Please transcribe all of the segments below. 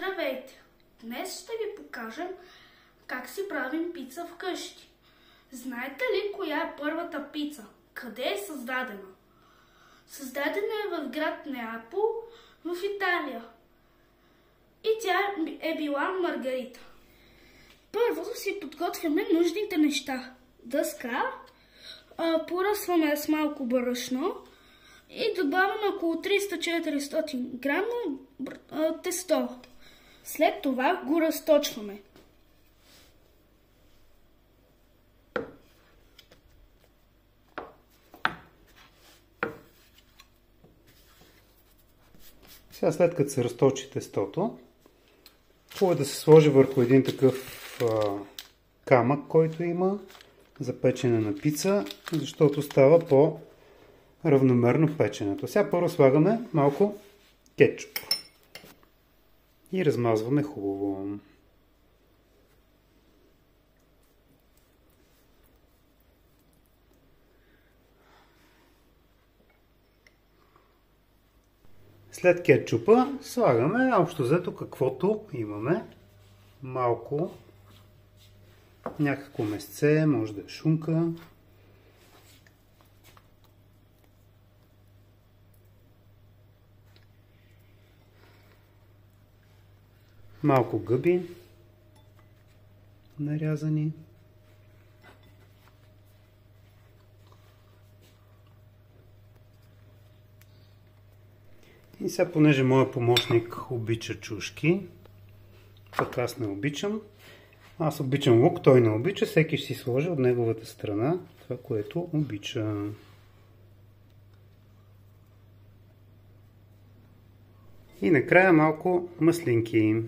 Здравейте! Днес ще ви покажем как си правим пица вкъщи. Знаете ли коя е първата пица? Къде е създадена? Създадена е в град Неапол в Италия. И тя е била маргарита. Първо си подготвяме нужните неща. Дъска, поръсваме с малко брашно и добавяме около 300-400 грама тесто. След това го разточваме. Сега, след като се разточи тестото, хубаво е да се сложи върху един такъв камък, който има за печене на пица, защото става по-равномерно печенето. Сега първо слагаме малко кетчуп и размазваме хубаво. След кетчупа слагаме общо взето каквото имаме. Малко някакво месце, може да е шунка. Малко гъби нарязани. И сега, понеже моят помощник обича чушки, пък аз не обичам. Аз обичам лук, той не обича, всеки ще си сложи от неговата страна това, което обича. И накрая малко маслинки.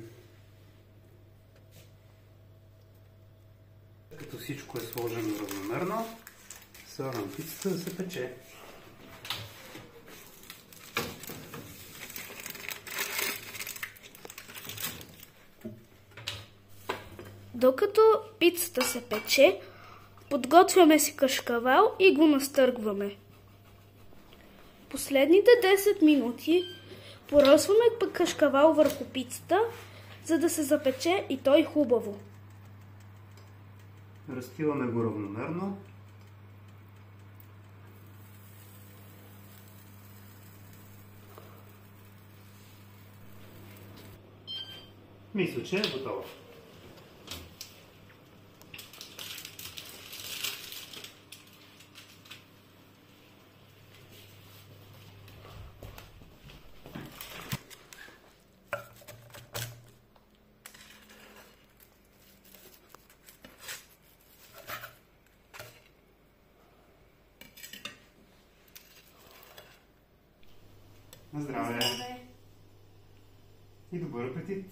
Като всичко е сложено равномерно, слагам пицата да се пече. Докато пицата се пече, подготвяме си кашкавал и го настъргваме. Последните 10 минути поръсваме кашкавал върху пицата, за да се запече и той хубаво. Разтиваме го равномерно. Мисля, че е готово. На здраве! И добър апетит!